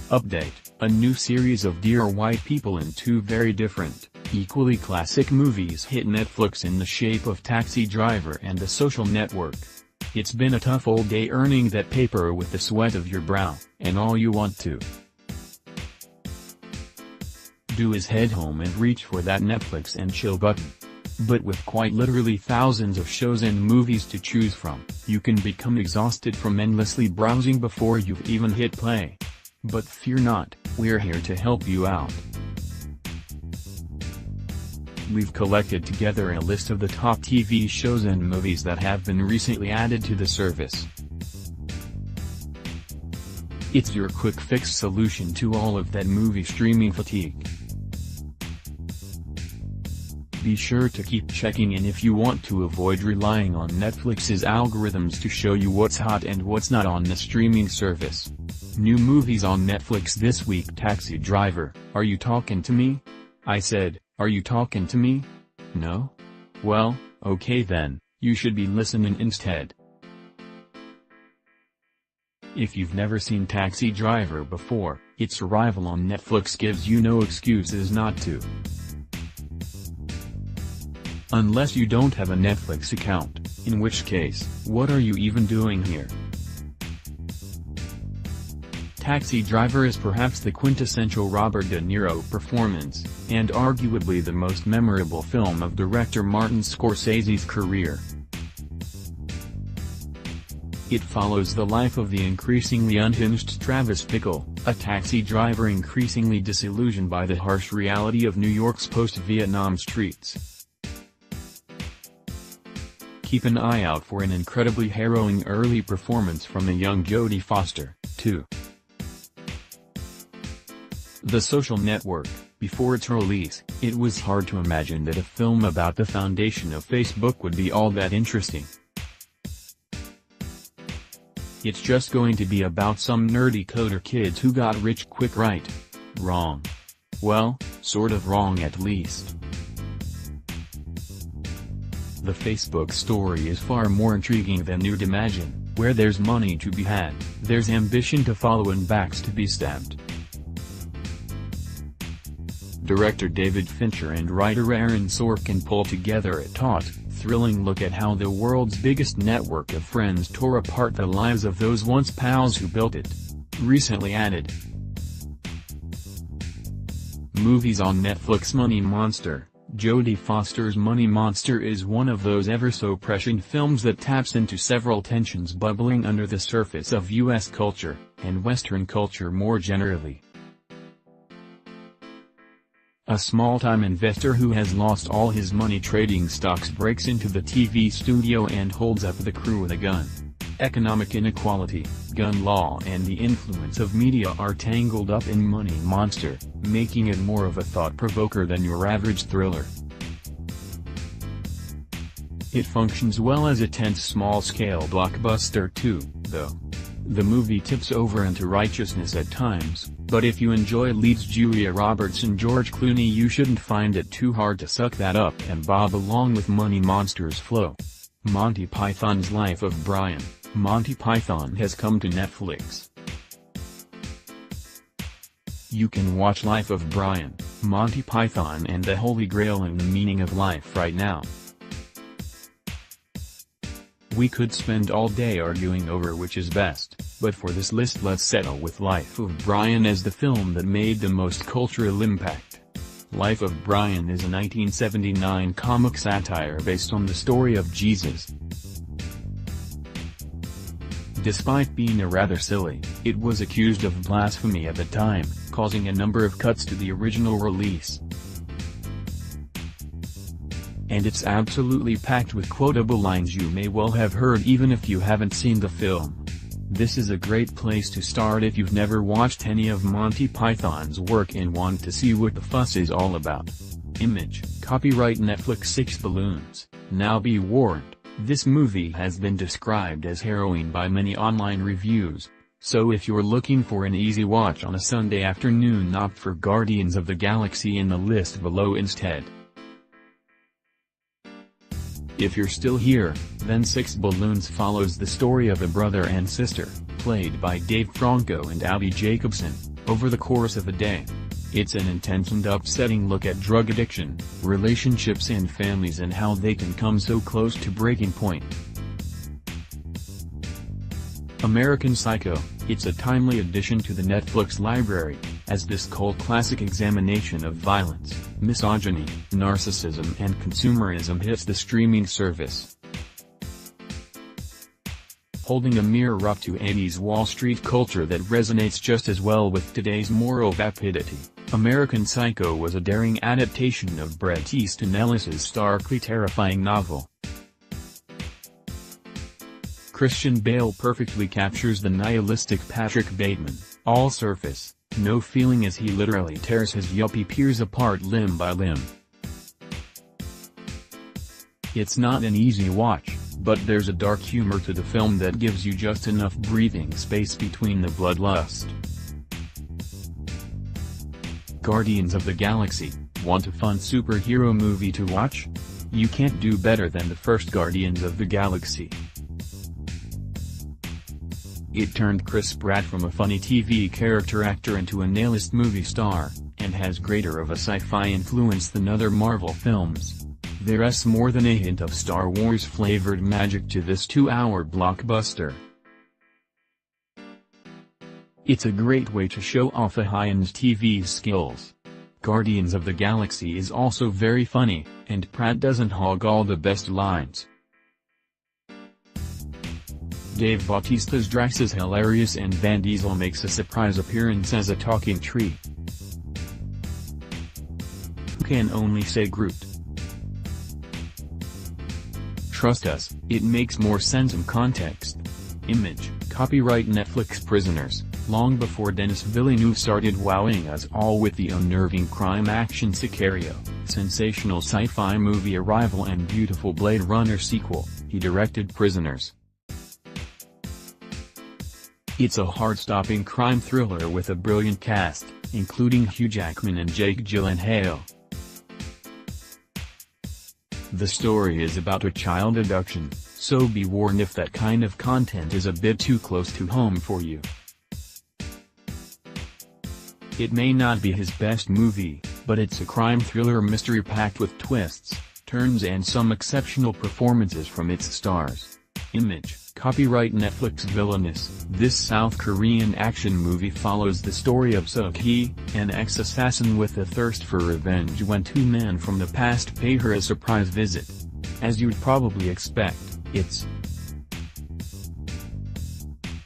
Update: a new series of Dear White People in two very different, equally classic movies hit Netflix in the shape of Taxi Driver and The Social Network. It's been a tough old day earning that paper with the sweat of your brow, and all you want to do is head home and reach for that Netflix and chill button. But with quite literally thousands of shows and movies to choose from, you can become exhausted from endlessly browsing before you've even hit play. But fear not, we're here to help you out. We've collected together a list of the top TV shows and movies that have been recently added to the service. It's your quick fix solution to all of that movie streaming fatigue. Be sure to keep checking in if you want to avoid relying on Netflix's algorithms to show you what's hot and what's not on the streaming service. New movies on Netflix this week: Taxi Driver. Are you talking to me? I said, are you talking to me? No? Well, okay then, you should be listening instead. If you've never seen Taxi Driver before, its arrival on Netflix gives you no excuses not to. Unless you don't have a Netflix account, in which case, what are you even doing here? Taxi Driver is perhaps the quintessential Robert De Niro performance, and arguably the most memorable film of director Martin Scorsese's career. It follows the life of the increasingly unhinged Travis Bickle, a taxi driver increasingly disillusioned by the harsh reality of New York's post-Vietnam streets. Keep an eye out for an incredibly harrowing early performance from the young Jodie Foster, too. The Social Network. Before its release, it was hard to imagine that a film about the foundation of Facebook would be all that interesting. It's just going to be about some nerdy coder kids who got rich quick, right? Wrong. Well, sort of wrong at least. The Facebook story is far more intriguing than you'd imagine. Where there's money to be had, there's ambition to follow and backs to be stabbed. Director David Fincher and writer Aaron Sorkin pull together a taut, thrilling look at how the world's biggest network of friends tore apart the lives of those once pals who built it. Recently added. Movies on Netflix: Money Monster. Jodie Foster's Money Monster is one of those ever-so-prescient films that taps into several tensions bubbling under the surface of U.S. culture, and Western culture more generally. A small-time investor who has lost all his money trading stocks breaks into the TV studio and holds up the crew with a gun. Economic inequality, gun law and the influence of media are tangled up in Money Monster, making it more of a thought-provoker than your average thriller. It functions well as a tense small-scale blockbuster too, though. The movie tips over into righteousness at times, but if you enjoy leads Julia Roberts and George Clooney, you shouldn't find it too hard to suck that up and bob along with Money Monster's flow. Monty Python's Life of Brian. Monty Python has come to Netflix. You can watch Life of Brian, Monty Python and the Holy Grail and the Meaning of Life right now. We could spend all day arguing over which is best, but for this list let's settle with Life of Brian as the film that made the most cultural impact. Life of Brian is a 1979 comic satire based on the story of Jesus. Despite being a rather silly, it was accused of blasphemy at the time, causing a number of cuts to the original release. And it's absolutely packed with quotable lines you may well have heard even if you haven't seen the film. This is a great place to start if you've never watched any of Monty Python's work and want to see what the fuss is all about. Image, copyright Netflix. 6 Balloons. Now be warned, this movie has been described as harrowing by many online reviews, so if you're looking for an easy watch on a Sunday afternoon, opt for Guardians of the Galaxy in the list below instead. If you're still here, then 6 Balloons follows the story of a brother and sister, played by Dave Franco and Abby Jacobson, over the course of a day. It's an intense and upsetting look at drug addiction, relationships and families and how they can come so close to breaking point. American Psycho, it's a timely addition to the Netflix library, as this cult classic examination of violence, misogyny, narcissism and consumerism hits the streaming service. Holding a mirror up to 80s Wall Street culture that resonates just as well with today's moral vapidity, American Psycho was a daring adaptation of Bret Easton Ellis's starkly terrifying novel. Christian Bale perfectly captures the nihilistic Patrick Bateman, all surface, no feeling as he literally tears his yuppie peers apart limb by limb. It's not an easy watch, but there's a dark humor to the film that gives you just enough breathing space between the bloodlust. Guardians of the Galaxy, want a fun superhero movie to watch? You can't do better than the first Guardians of the Galaxy. It turned Chris Pratt from a funny TV character actor into an A-list movie star, and has greater of a sci-fi influence than other Marvel films. There's more than a hint of Star Wars-flavored magic to this 2-hour blockbuster. It's a great way to show off a high-end TV skills. Guardians of the Galaxy is also very funny, and Pratt doesn't hog all the best lines. Dave Bautista's Drax is hilarious and Van Diesel makes a surprise appearance as a talking tree. Who can only say Groot? Trust us, it makes more sense in context. Image, copyright Netflix Prisoners, long before Denis Villeneuve started wowing us all with the unnerving crime-action Sicario, sensational sci-fi movie Arrival and beautiful Blade Runner sequel, he directed Prisoners. It's a heart-stopping crime thriller with a brilliant cast, including Hugh Jackman and Jake Gyllenhaal. The story is about a child abduction, so be warned if that kind of content is a bit too close to home for you. It may not be his best movie, but it's a crime thriller mystery packed with twists, turns and some exceptional performances from its stars. Image, copyright Netflix Villainous. This South Korean action movie follows the story of Seok-hee, an ex-assassin with a thirst for revenge when two men from the past pay her a surprise visit. As you'd probably expect, it's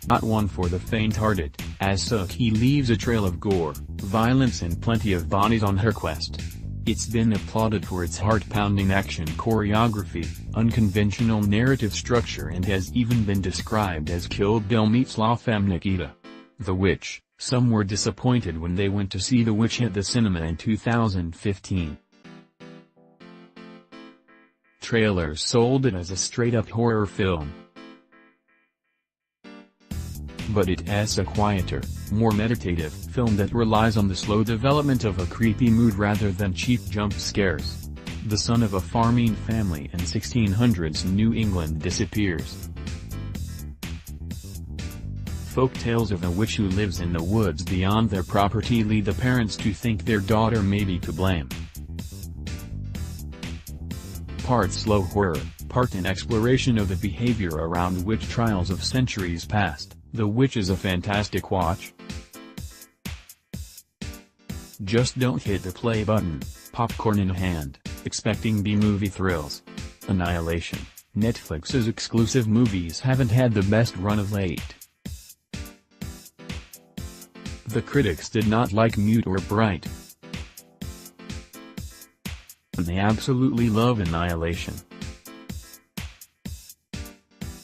not one for the faint-hearted, as Seok-hee leaves a trail of gore, violence and plenty of bodies on her quest. It's been applauded for its heart-pounding action choreography, unconventional narrative structure and has even been described as Kill Bill meets La Femme Nikita. The Witch, some were disappointed when they went to see The Witch at the cinema in 2015. Trailers sold it as a straight-up horror film. But it's a quieter, more meditative film that relies on the slow development of a creepy mood rather than cheap jump scares. The son of a farming family in 1600s New England disappears. Folk tales of a witch who lives in the woods beyond their property lead the parents to think their daughter may be to blame. Part slow horror, part an exploration of the behavior around witch trials of centuries past. The Witch is a fantastic watch. Just don't hit the play button, popcorn in hand, expecting B-movie thrills. Annihilation, Netflix's exclusive movies haven't had the best run of late. The critics did not like Mute or Bright. They absolutely love Annihilation.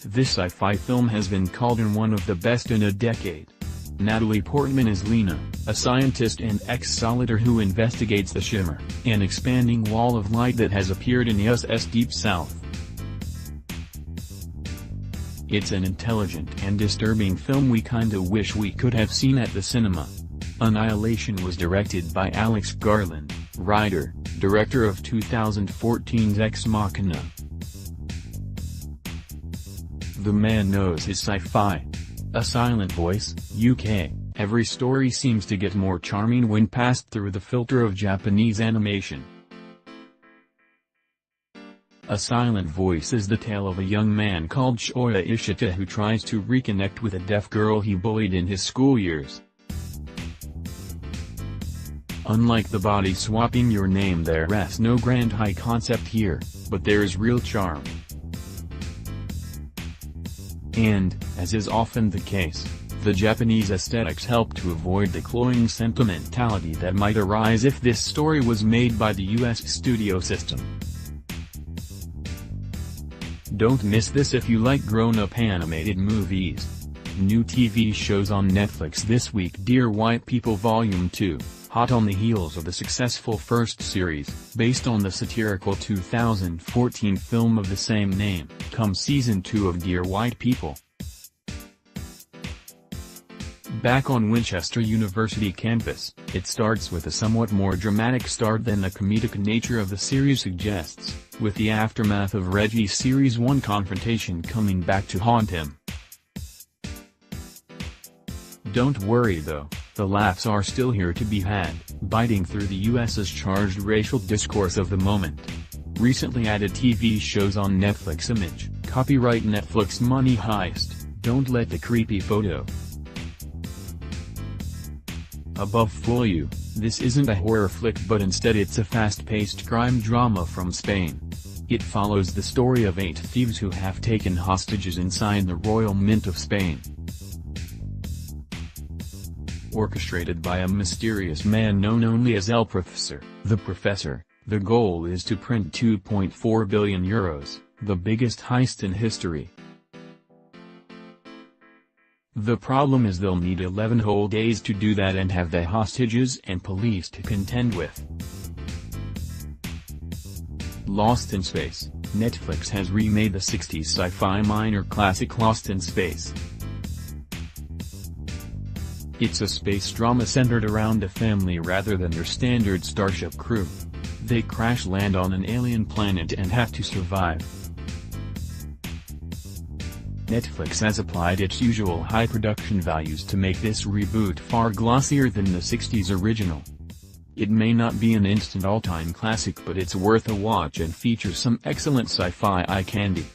This sci-fi film has been called one of the best in a decade. Natalie Portman is Lena, a scientist and ex-Solider who investigates the Shimmer, an expanding wall of light that has appeared in USS Deep South. It's an intelligent and disturbing film we kinda wish we could have seen at the cinema. Annihilation was directed by Alex Garland, writer, director of 2014's Ex Machina. The man knows his sci-fi. A Silent Voice, UK, Every story seems to get more charming when passed through the filter of Japanese animation. A Silent Voice is the tale of a young man called Shoya Ishita who tries to reconnect with a deaf girl he bullied in his school years. Unlike the body swapping your name, there's no grand high concept here, but there is real charm. And, as is often the case, the Japanese aesthetics help to avoid the cloying sentimentality that might arise if this story was made by the US studio system. Don't miss this if you like grown-up animated movies. New TV shows on Netflix this week: Dear White People Volume 2, hot on the heels of the successful first series, based on the satirical 2014 film of the same name, comes Season 2 of Dear White People. Back on Winchester University campus, it starts with a somewhat more dramatic start than the comedic nature of the series suggests, with the aftermath of Reggie's Series 1 confrontation coming back to haunt him. Don't worry though, the laughs are still here to be had, biting through the US's charged racial discourse of the moment. Recently added TV shows on Netflix: Image, copyright Netflix, Money Heist, Don't Let the Creepy Photo. Above Fool You, this isn't a horror flick but instead it's a fast-paced crime drama from Spain. It follows the story of 8 thieves who have taken hostages inside the Royal Mint of Spain. Orchestrated by a mysterious man known only as El Professor, the goal is to print €2.4 billion, the biggest heist in history. The problem is they'll need 11 whole days to do that and have the hostages and police to contend with. Lost in Space, Netflix has remade the 60s sci-fi minor classic Lost in Space. It's a space drama centered around a family rather than your standard starship crew. They crash land on an alien planet and have to survive. Netflix has applied its usual high production values to make this reboot far glossier than the 60s original. It may not be an instant all-time classic but it's worth a watch and features some excellent sci-fi eye candy.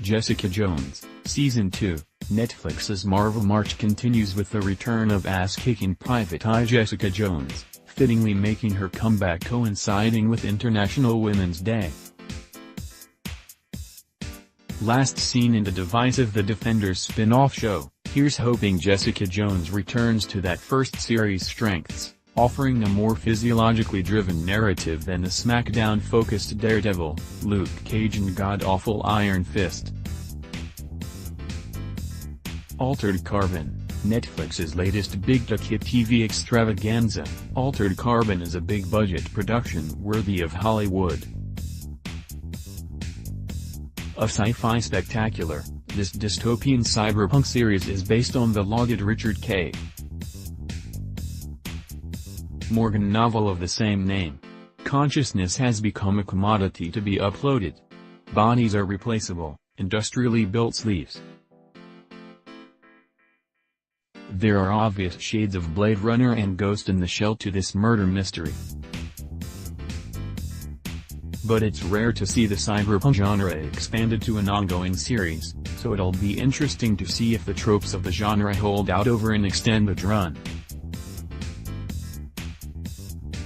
Jessica Jones, Season 2, Netflix's Marvel March continues with the return of ass-kicking Private Eye Jessica Jones, fittingly making her comeback coinciding with International Women's Day. Last seen in the divisive The Defenders spin-off show, here's hoping Jessica Jones returns to that first series' strengths, offering a more physiologically driven narrative than the SmackDown-focused Daredevil, Luke Cage and god-awful Iron Fist. Altered Carbon, Netflix's latest big-ticket TV extravaganza. Altered Carbon is a big-budget production worthy of Hollywood. A sci-fi spectacular, this dystopian cyberpunk series is based on the lauded Richard K. Morgan novel of the same name. Consciousness has become a commodity to be uploaded. Bodies are replaceable, industrially built sleeves. There are obvious shades of Blade Runner and Ghost in the Shell to this murder mystery. But it's rare to see the cyberpunk genre expanded to an ongoing series, so it'll be interesting to see if the tropes of the genre hold out over an extended run.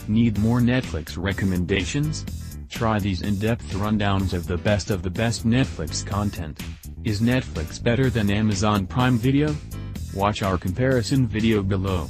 Need more Netflix recommendations? Try these in-depth rundowns of the best Netflix content. Is Netflix better than Amazon Prime Video? Watch our comparison video below.